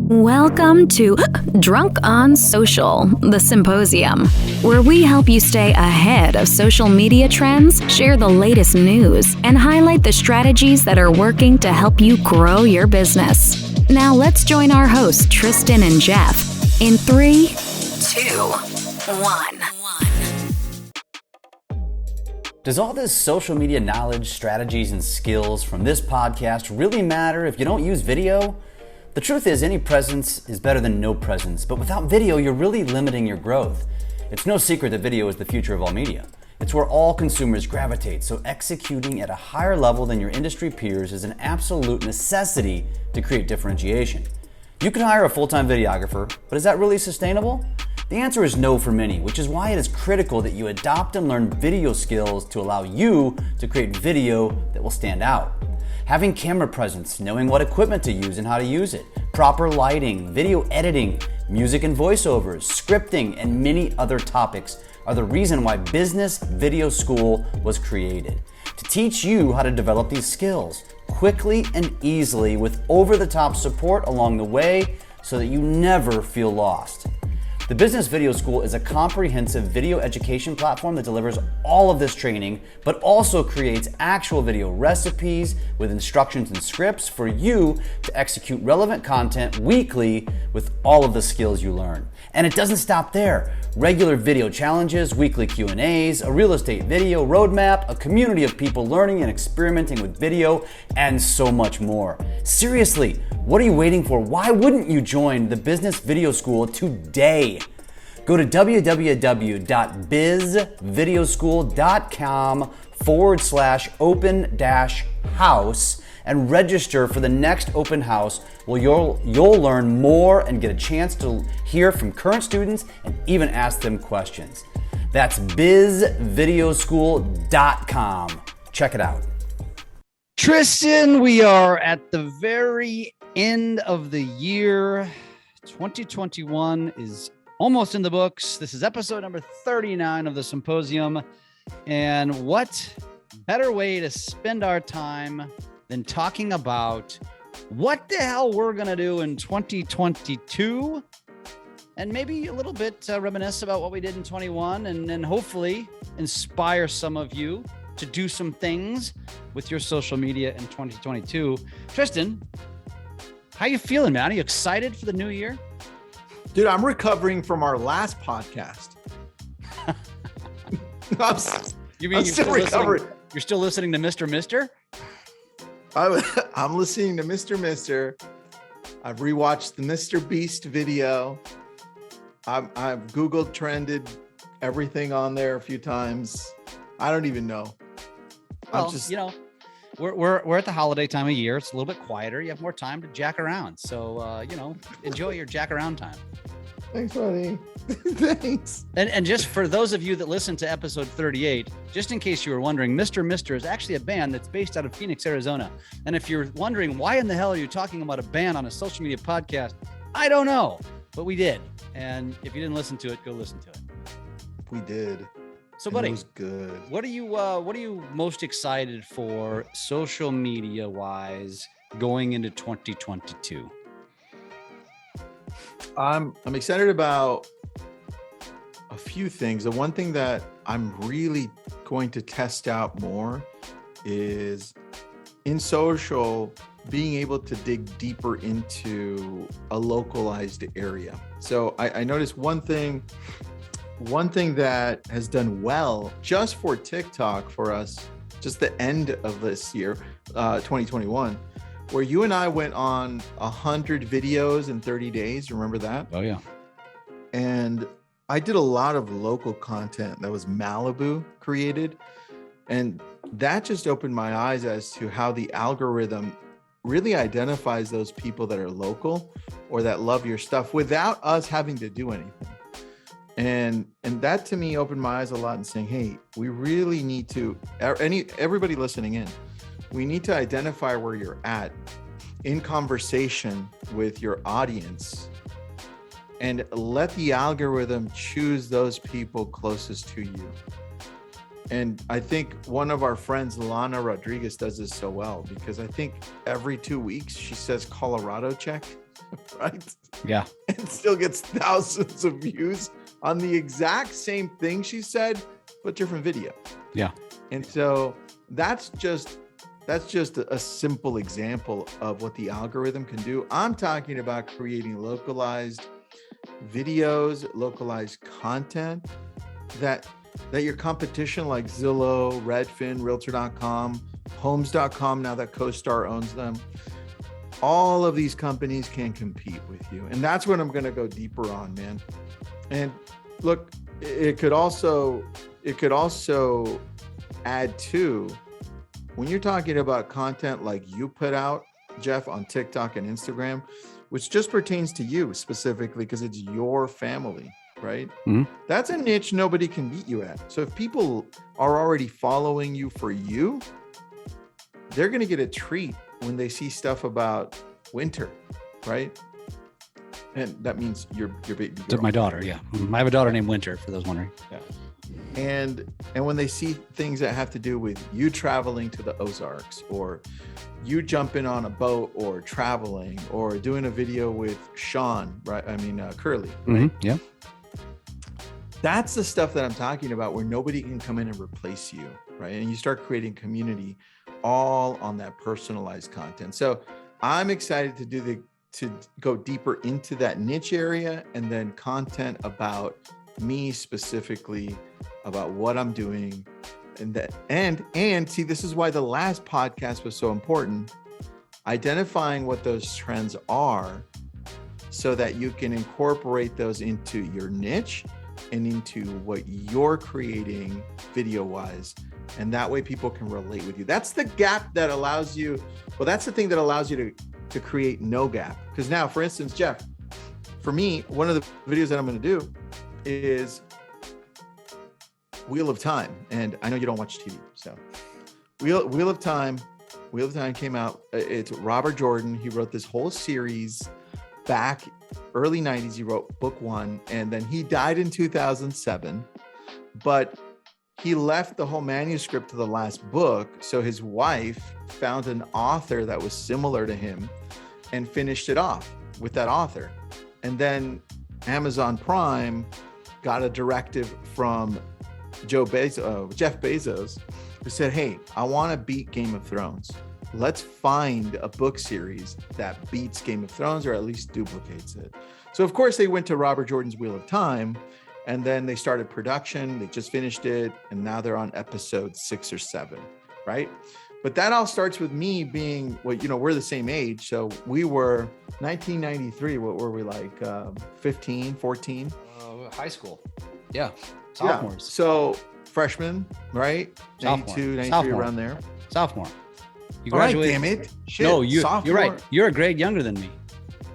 Welcome to Drunk on Social, the Symposium, where we help you stay ahead of social media trends, share the latest news, and highlight the strategies that are working to help you grow your business. Now let's join our hosts, Tristan and Jeff, in 3, 2, 1. Does all this social media knowledge, strategies, and skills from this podcast really matter if you don't use video? The truth is, any presence is better than no presence, but without video, you're really limiting your growth. It's no secret that video is the future of all media. It's where all consumers gravitate, so executing at a higher level than your industry peers is an absolute necessity to create differentiation. You can hire a full-time videographer, but is that really sustainable? The answer is no for many, which is why it is critical that you adopt and learn video skills to allow you to create video that will stand out. Having camera presence, knowing what equipment to use and how to use it, proper lighting, video editing, music and voiceovers, scripting, and many other topics are the reason why Business Video School was created. To teach you how to develop these skills quickly and easily with over-the-top support along the way so that you never feel lost. The Business Video School is a comprehensive video education platform that delivers all of this training, but also creates actual video recipes with instructions and scripts for you to execute relevant content weekly with all of the skills you learn. And it doesn't stop there. Regular video challenges, weekly Q&As, a real estate video roadmap, a community of people learning and experimenting with video, and so much more. Seriously, what are you waiting for? Why wouldn't you join the Business Video School today? Go to www.bizvideoschool.com/open-house and register for the next open house where you'll learn more and get a chance to hear from current students and even ask them questions. That's bizvideoschool.com. Check it out. Tristan, we are at the very end of the year. 2021 is almost in the books. This is episode number 39 of the Symposium. And what better way to spend our time than talking about what the hell we're going to do in 2022, and maybe a little bit reminisce about what we did in 21, and then hopefully inspire some of you to do some things with your social media in 2022. Tristan, how you feeling, man? Are you excited for the new year? Dude, I'm recovering from our last podcast. I'm still recovering. You're still listening to Mr. Mister? I'm listening to Mr. Mister. I've rewatched the Mr. Beast video. I've Googled trended everything on there a few times. I don't even know. Well, we're at the holiday time of year. It's a little bit quieter. You have more time to jack around. So, enjoy your jack around time. Thanks, buddy. Thanks. And just for those of you that listen to episode 38, just in case you were wondering, Mr. Mister is actually a band that's based out of Phoenix, Arizona. And if you're wondering, why in the hell are you talking about a band on a social media podcast? I don't know, but we did. And if you didn't listen to it, go listen to it. We did. So, buddy, it was good. What are you most excited for social media wise going into 2022? I'm excited about a few things. The one thing that I'm really going to test out more is in social, being able to dig deeper into a localized area. So I noticed one thing that has done well just for TikTok for us, just the end of this year, 2021, where you and I went on 100 videos in 30 days. Remember that? Oh, yeah. And I did a lot of local content that was Malibu created. And that just opened my eyes as to how the algorithm really identifies those people that are local or that love your stuff without us having to do anything. And that to me opened my eyes a lot and saying, hey, we really need to, everybody listening in, we need to identify where you're at in conversation with your audience and let the algorithm choose those people closest to you. And I think one of our friends, Lana Rodriguez, does this so well, because I think every 2 weeks she says Colorado check, right? Yeah. And still gets thousands of views on the exact same thing she said, but different video. Yeah. And so that's just a simple example of what the algorithm can do. I'm talking about creating localized videos, localized content that your competition like Zillow, Redfin, Realtor.com, Homes.com, now that CoStar owns them, all of these companies can compete with you. And that's what I'm going to go deeper on, man. And look, it could also add to, when you're talking about content like you put out, Jeff, on TikTok and Instagram, which just pertains to you specifically because it's your family, right? Mm-hmm. That's a niche nobody can beat you at. So if people are already following you for you, they're going to get a treat when they see stuff about winter, right? And that means your baby girl. My daughter, yeah. I have a daughter named Winter, for those wondering. Yeah. And when they see things that have to do with you traveling to the Ozarks, or you jumping on a boat, or traveling, or doing a video with Sean, right? I mean, Curly, right? Mm-hmm. Yeah. That's the stuff that I'm talking about, where nobody can come in and replace you, right? And you start creating community all on that personalized content. So I'm excited to go deeper into that niche area, and then content about me specifically, about what I'm doing, and see, this is why the last podcast was so important, identifying what those trends are so that you can incorporate those into your niche and into what you're creating video wise. And that way people can relate with you. That's the gap that allows you, well, that's the thing that allows you to create no gap. Because now, for instance, Jeff, for me, one of the videos that I'm going to do is Wheel of Time. And I know you don't watch TV, so Wheel of Time came out. It's Robert Jordan. He wrote this whole series back early 90s. He wrote book one, and then he died in 2007, but he left the whole manuscript to the last book. So his wife found an author that was similar to him and finished it off with that author. And then Amazon Prime got a directive from Jeff Bezos, who said, hey, I want to beat Game of Thrones. Let's find a book series that beats Game of Thrones, or at least duplicates it. So of course they went to Robert Jordan's Wheel of Time, and then they started production. They just finished it, and now they're on episode 6 or 7, right? But that all starts with me being, well, we're the same age. So we were 1993. What were we, like 15, 14? High school. Yeah. Sophomores. Yeah. So freshmen, right? Sophomore. 92, 93, Sophomore. around there. Sophomore. You All right, graduated. damn it. Shit. No, you're right. Sophomore. You're a grade younger than me.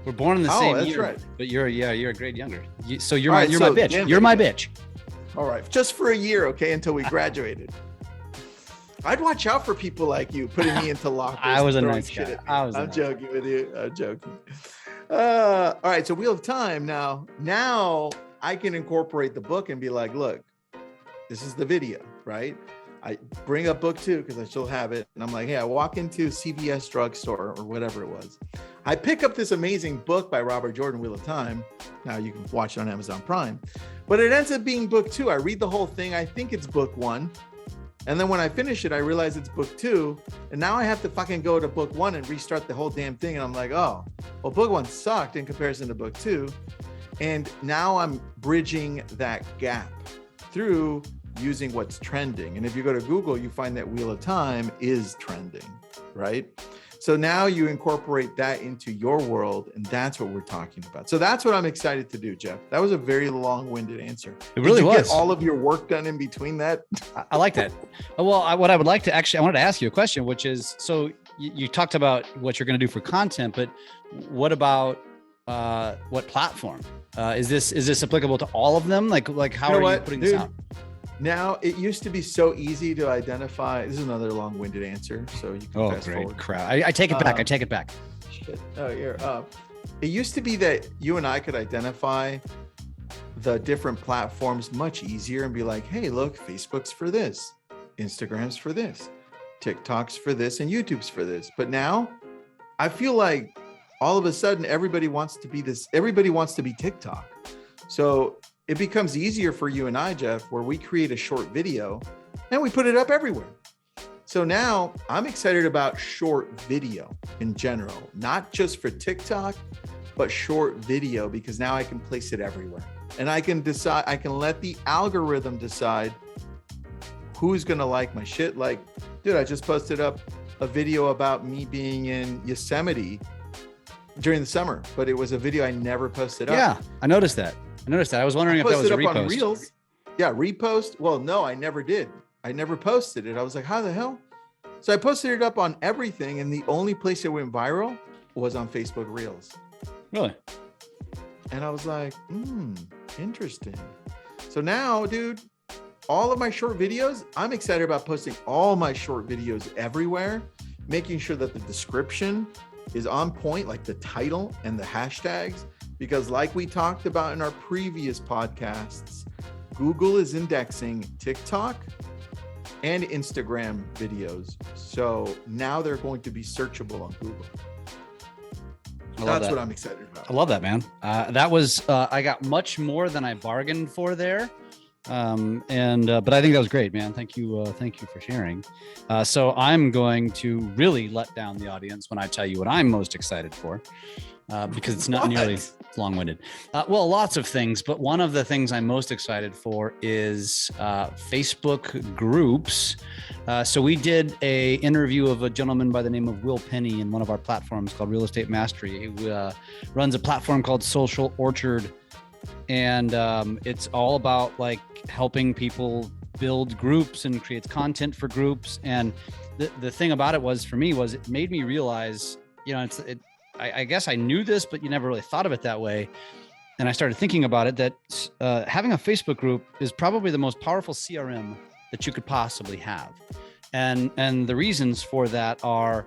We're born in the same that's year. right. But you're a grade younger. So you're All my right, you're so my bitch. damn You're it. my bitch. All right. Just for a year, okay, until we graduated. I'd watch out for people like you putting me into lockers. I was a throwing nice shit guy. at me. I was. I'm joking with you. I'm joking. All right. So Wheel of Time. Now I can incorporate the book and be like, look, this is the video, right? I bring up book 2 because I still have it. And I'm like, hey, I walk into CVS drugstore or whatever it was. I pick up this amazing book by Robert Jordan, Wheel of Time. Now you can watch it on Amazon Prime, but it ends up being book 2. I read the whole thing. I think it's book 1. And then when I finish it, I realize it's book 2. And now I have to fucking go to book 1 and restart the whole damn thing. And I'm like, oh, well, book 1 sucked in comparison to book 2. And now I'm bridging that gap through using what's trending. And if you go to Google, you find that Wheel of Time is trending, right? So now you incorporate that into your world, and that's what we're talking about. So that's what I'm excited to do, Jeff. That was a very long-winded answer. It really was. Did you get all of your work done in between that? I like that. Well, what I would like to I wanted to ask you a question, which is, so you talked about what you're going to do for content, but what about what platform? Is this applicable to all of them? Like how are you putting this out? Now, it used to be so easy to identify. This is another long-winded answer, so you can fast forward. Crap. I take it back. I take it back. Shit. Oh, you're up. It used to be that you and I could identify the different platforms much easier and be like, hey, look, Facebook's for this, Instagram's for this, TikTok's for this, and YouTube's for this. But now I feel like all of a sudden everybody wants to be this, everybody wants to be TikTok. So it becomes easier for you and I, Jeff, where we create a short video and we put it up everywhere. So now I'm excited about short video in general, not just for TikTok, but short video, because now I can place it everywhere. And I can decide, I can let the algorithm decide who's gonna like my shit. Like, dude, I just posted up a video about me being in Yosemite during the summer, but it was a video I never posted up. Yeah, I noticed that. I was wondering if that was a repost. On Reels. Yeah, repost. Well, no, I never did. I never posted it. I was like, how the hell? So I posted it up on everything, and the only place it went viral was on Facebook Reels. Really? And I was like, interesting. So now, dude, all of my short videos, I'm excited about posting all my short videos everywhere, making sure that the description is on point, like the title and the hashtags, because like we talked about in our previous podcasts, Google is indexing TikTok and Instagram videos. So now they're going to be searchable on Google. That's what I'm excited about. I love that, man. That was, I got much more than I bargained for there. But I think that was great, man. Thank you for sharing. So I'm going to really let down the audience when I tell you what I'm most excited for, because it's not nearly long-winded. Well, lots of things, but one of the things I'm most excited for is Facebook groups. So we did a interview of a gentleman by the name of Will Penney in one of our platforms called Real Estate Mastery. He runs a platform called Social Orchard. And it's all about like helping people build groups and creates content for groups. And the thing about it was, for me, was it made me realize, I guess I knew this, but you never really thought of it that way. And I started thinking about it, that having a Facebook group is probably the most powerful CRM that you could possibly have. And the reasons for that are,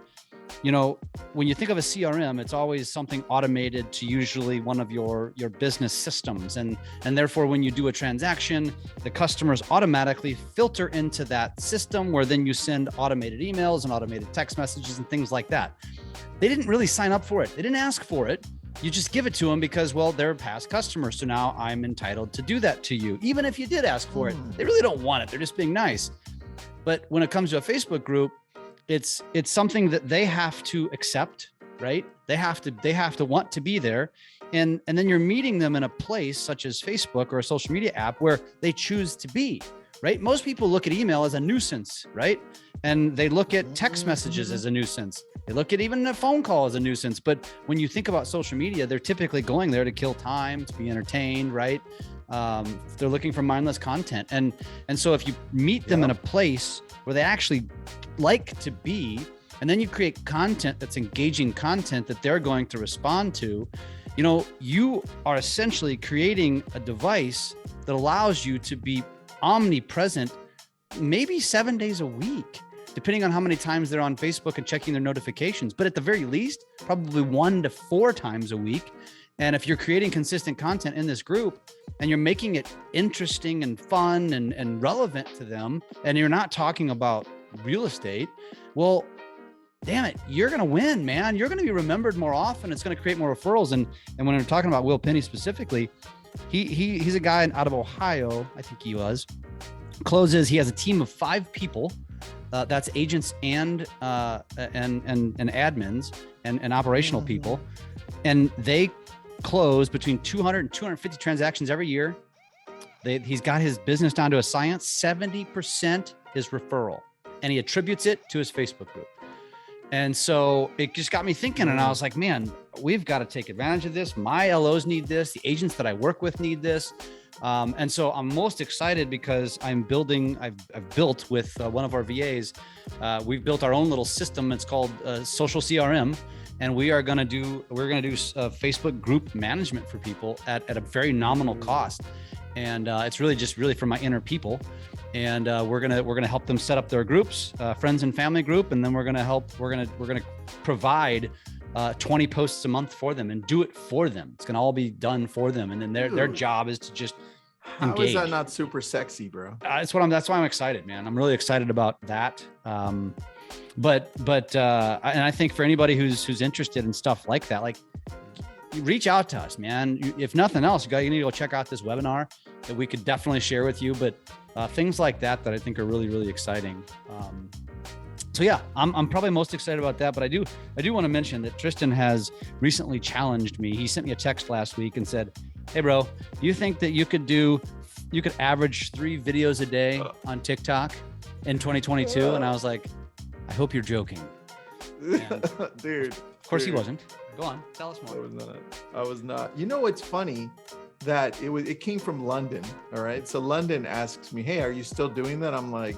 when you think of a CRM, it's always something automated to usually one of your business systems. And therefore, when you do a transaction, the customers automatically filter into that system, where then you send automated emails and automated text messages and things like that. They didn't really sign up for it. They didn't ask for it. You just give it to them because, well, they're past customers. So now I'm entitled to do that to you. Even if you did ask for it, they really don't want it. They're just being nice. But when it comes to a Facebook group, it's something that they have to accept, right? They have to want to be there. And then you're meeting them in a place such as Facebook or a social media app where they choose to be, right? Most people look at email as a nuisance, right? And they look at text messages as a nuisance. They look at even a phone call as a nuisance. But when you think about social media, they're typically going there to kill time, to be entertained, right? They're looking for mindless content. And so if you meet them in a place where they actually like to be, and then you create content that's engaging content that they're going to respond to, you are essentially creating a device that allows you to be omnipresent, maybe 7 days a week, depending on how many times they're on Facebook and checking their notifications. But at the very least, probably 1 to 4 times a week. And if you're creating consistent content in this group and you're making it interesting and fun and relevant to them, and you're not talking about real estate, well, damn it, you're going to win, man. You're going to be remembered more often. It's going to create more referrals. And when I'm talking about Will Penney specifically, he's a guy out of Ohio, I think he was. Closes. He has a team of 5 people. That's agents and admins and operational people. And they close between 200 and 250 transactions every year. He's got his business down to a science. 70% is referral, and he attributes it to his Facebook group. And so it just got me thinking, and I was like, man, we've got to take advantage of this. My LOs need this. The agents that I work with need this. And so I'm most excited because I've built with one of our VAs. We've built our own little system. It's called Social CRM. And we're going to do Facebook group management for people at a very nominal cost. And it's really for my inner people. And we're gonna help them set up their groups, friends and family group, and then we're gonna provide 20 posts a month for them and do it for them. It's gonna all be done for them, and then their job is to just How is that not super sexy, bro? That's why I'm excited, man. I'm really excited about that. And I think for anybody who's interested in stuff like that, like, reach out to us, man. If nothing else, you need to go check out this webinar that we could definitely share with you. But things like that I think are really, really exciting. So yeah, I'm probably most excited about that. But I do want to mention that Tristan has recently challenged me. He sent me a text last week and said, "Hey, bro, do you think that you could average 3 videos a day on TikTok in 2022?" And I was like, "I hope you're joking." And dude. Of course he wasn't. Go on, tell us more. I was not. You know what's funny? That it came from London. All right. So London asks me, "Hey, are you still doing that?" I'm like,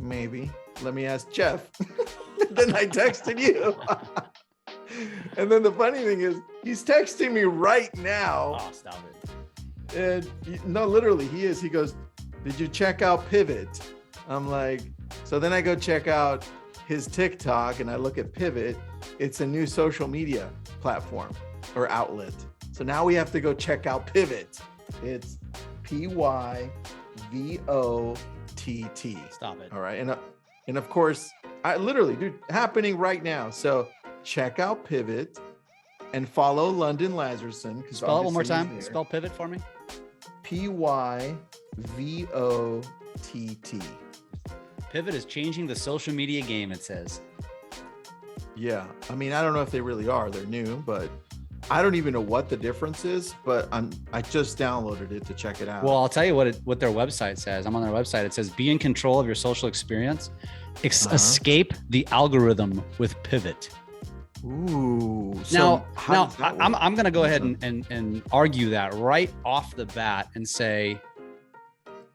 "Maybe. Let me ask Jeff." Then I texted you. And then the funny thing is, he's texting me right now. Oh, stop it. And no, literally, he is. He goes, "Did you check out Pyvott?" I'm like, so then I go check out his TikTok and I look at Pyvott. It's a new social media platform or outlet. So now we have to go check out Pyvott. It's Pyvott. Stop it. All right. And of course, I literally, dude, happening right now. So check out Pyvott and follow London Lazarson. Spell it one more time. Spell Pyvott for me. Pyvott. Pyvott is changing the social media game, it says. Yeah. I mean, I don't know if they really are. They're new, but I don't even know what the difference is, but I just downloaded it to check it out. Well, I'll tell you what their website says. I'm on their website. It says, "Be in control of your social experience. Escape the algorithm with Pyvott." Ooh. So now I'm going to go ahead and argue that right off the bat and say,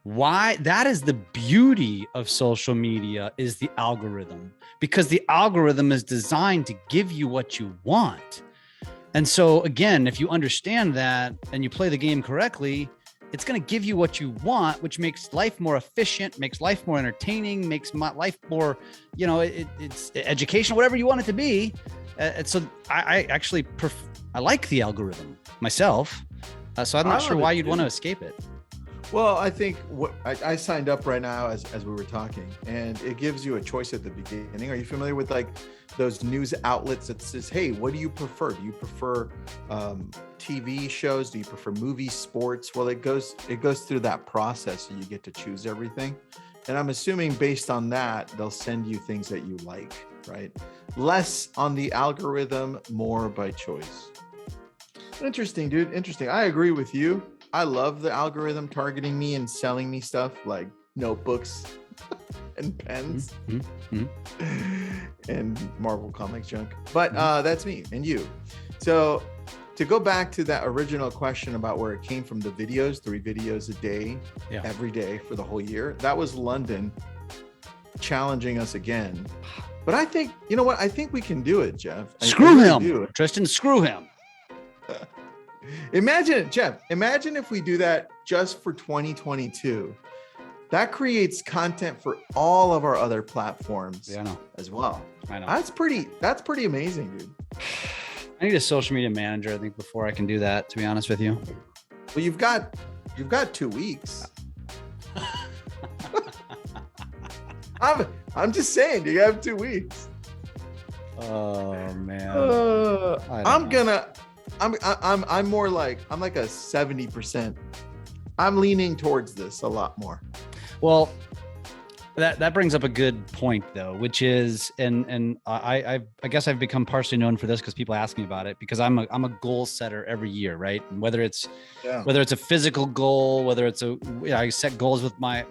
why that is the beauty of social media is the algorithm, because the algorithm is designed to give you what you want. And so again, if you understand that and you play the game correctly, it's going to give you what you want, which makes life more efficient, makes life more entertaining, makes life more, it's educational, whatever you want it to be. And so I actually I like the algorithm myself. So I'm not sure why you'd want to escape it. Well, I think I signed up right now as we were talking, and it gives you a choice at the beginning. Are you familiar with like those news outlets that says, "Hey, what do you prefer? Do you prefer TV shows? Do you prefer movies, sports?" Well, it goes through that process, so you get to choose everything. And I'm assuming based on that, they'll send you things that you like, right? Less on the algorithm, more by choice. Interesting, dude. Interesting. I agree with you. I love the algorithm targeting me and selling me stuff like notebooks and pens and Marvel Comics junk. But that's me and you. So to go back to that original question about where it came from, the videos, 3 videos a day, every day for the whole year, that was London challenging us again. But I think, you know what? I think we can do it, Jeff. Screw him, Tristan, screw him. Imagine, Jeff, if we do that just for 2022. That creates content for all of our other platforms as well. I know. That's pretty amazing, dude. I need a social media manager, I think, before I can do that, to be honest with you. Well, you've got 2 weeks. I'm just saying, you have 2 weeks. Oh man. I'm more like, I'm like a 70%. I'm leaning towards this a lot more. Well, that brings up a good point though, which is, and I guess I've become partially known for this because people ask me about it, because I'm a goal setter every year, right? And whether it's a physical goal, whether it's I set goals with my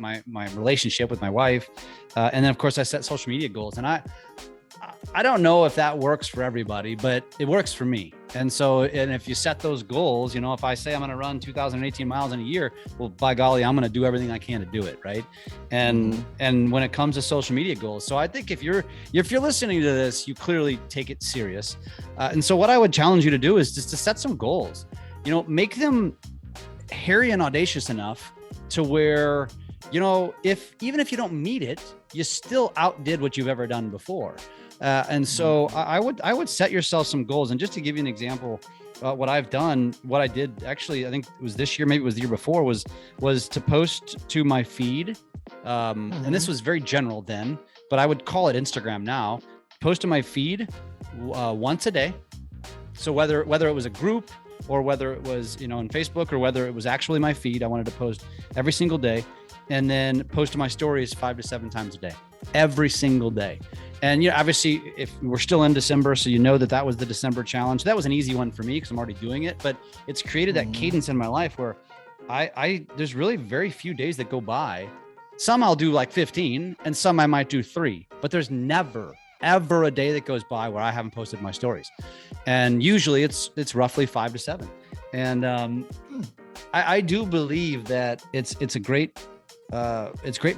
relationship with my wife, and then of course I set social media goals, and I don't know if that works for everybody, but it works for me. And so, and if you set those goals, if I say I'm going to run 2,018 miles in a year, well, by golly, I'm going to do everything I can to do it. Right. And when it comes to social media goals, so I think if you're listening to this, you clearly take it serious. And so what I would challenge you to do is just to set some goals, make them hairy and audacious enough to where, even if you don't meet it, you still outdid what you've ever done before. And so I would set yourself some goals. And just to give you an example, what I've done, what I did actually, I think it was this year, maybe it was the year before, was to post to my feed. And this was very general then, but I would call it Instagram now. Post to my feed once a day. So whether it was a group or whether it was, on Facebook, or whether it was actually my feed, I wanted to post every single day, and then post to my stories 5 to 7 times a day, every single day. And obviously, if we're still in December, so that was the December challenge. That was an easy one for me because I'm already doing it, but it's created that cadence in my life where there's really very few days that go by. Some I'll do like 15, and some I might do 3, but there's never ever a day that goes by where I haven't posted my stories. And usually it's roughly 5 to 7. And I do believe that it's great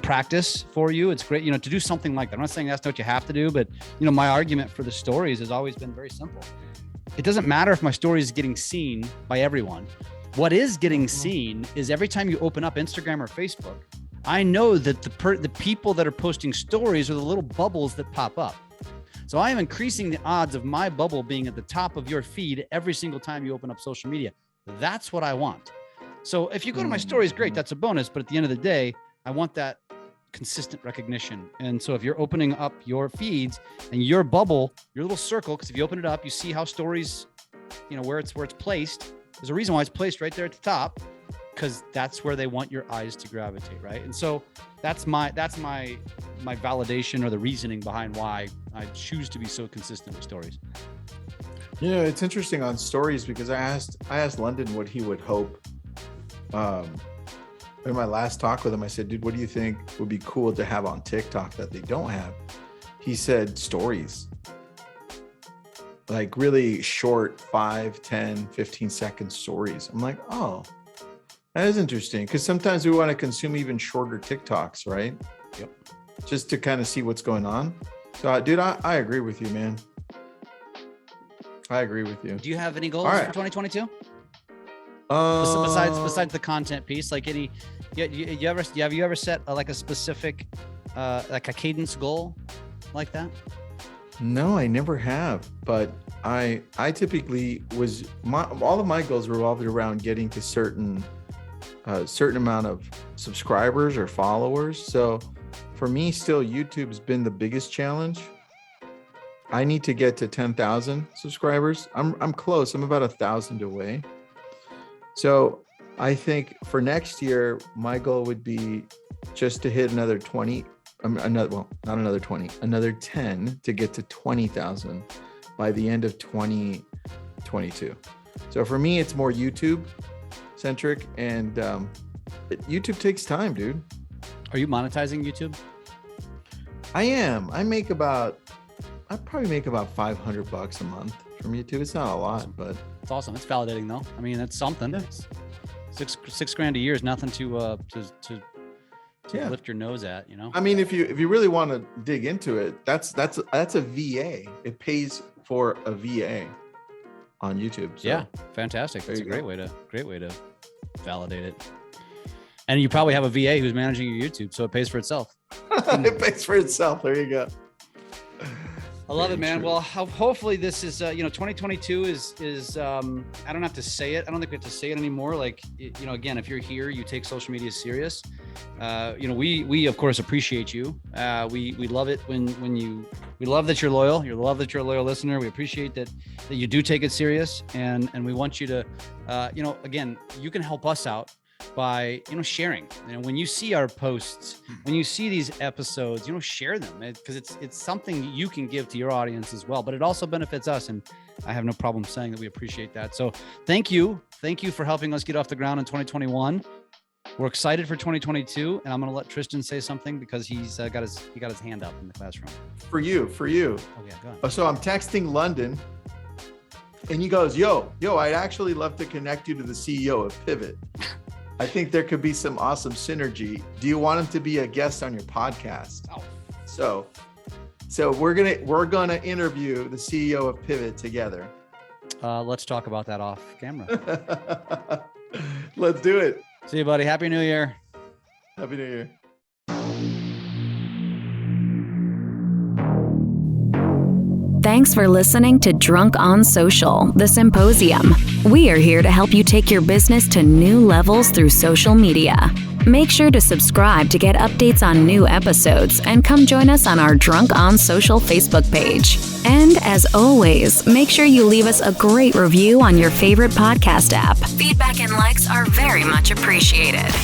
practice for you. It's great, to do something like that. I'm not saying that's what you have to do, but my argument for the stories has always been very simple. It doesn't matter if my story is getting seen by everyone. What is getting seen is every time you open up Instagram or Facebook, I know that the people that are posting stories are the little bubbles that pop up. So I am increasing the odds of my bubble being at the top of your feed every single time you open up social media. That's what I want. So if you go to my stories, great, that's a bonus. But at the end of the day, I want that consistent recognition. And so if you're opening up your feeds and your bubble, your little circle, because if you open it up, you see how stories, where it's placed. There's a reason why it's placed right there at the top, because that's where they want your eyes to gravitate, right? And so that's my validation, or the reasoning behind why I choose to be so consistent with stories. It's interesting on stories, because I asked London what he would hope. In my last talk with him, I said, dude, what do you think would be cool to have on TikTok that they don't have? He said stories. Like really short 5, 10, 15-second stories. I'm like, oh, that is interesting, because sometimes we want to consume even shorter TikToks, right? Yep. Just to kind of see what's going on. So, dude, I agree with you, man. I agree with you. Do you have any goals for 2022? Besides the content piece, like have you ever set a specific like a cadence goal like that? No, I never have. But I typically all of my goals revolved around getting to certain amount of subscribers or followers. So for me, still YouTube's been the biggest challenge. I need to get to 10,000 subscribers. I'm close. I'm about 1,000 away. So I think for next year, my goal would be just to hit another 20, another 10 to get to 20,000 by the end of 2022. So for me, it's more YouTube centric, and YouTube takes time, dude. Are you monetizing YouTube? I am. I probably make about $500 a month from YouTube. It's not a lot, but it's awesome. It's validating though. I mean, that's something. Yeah. Six grand a year is nothing to lift your nose at, I mean, if you really want to dig into it, that's a VA. It pays for a VA on YouTube. So yeah, fantastic. It's a great way to validate it. And you probably have a VA who's managing your YouTube, so it pays for itself. It pays for itself. There you go. I love it, man. True. Well, hopefully this is, 2022 is I don't have to say it. I don't think we have to say it anymore. Like, again, if you're here, you take social media serious. We of course appreciate you. We love it we love that you're loyal. We love that you're a loyal listener. We appreciate that you do take it serious. And we want you to, again, you can help us out by sharing. When you see our posts, when you see these episodes, share them, because it's something you can give to your audience as well, but it also benefits us, and I have no problem saying that we appreciate that. So thank you for helping us get off the ground in 2021. We're excited for 2022, and I'm going to let Tristan say something because he's got his hand up in the classroom. For you. Oh yeah, go ahead. So I'm texting London, and he goes, yo, I'd actually love to connect you to the CEO of Pyvott. I think there could be some awesome synergy. Do you want him to be a guest on your podcast? Oh. So we're gonna interview the CEO of Pyvott together. Let's talk about that off camera. Let's do it. See you, buddy. Happy New Year. Happy New Year. Thanks for listening to Drunk on Social, the Symposium. We are here to help you take your business to new levels through social media. Make sure to subscribe to get updates on new episodes and come join us on our Drunk on Social Facebook page. And as always, make sure you leave us a great review on your favorite podcast app. Feedback and likes are very much appreciated.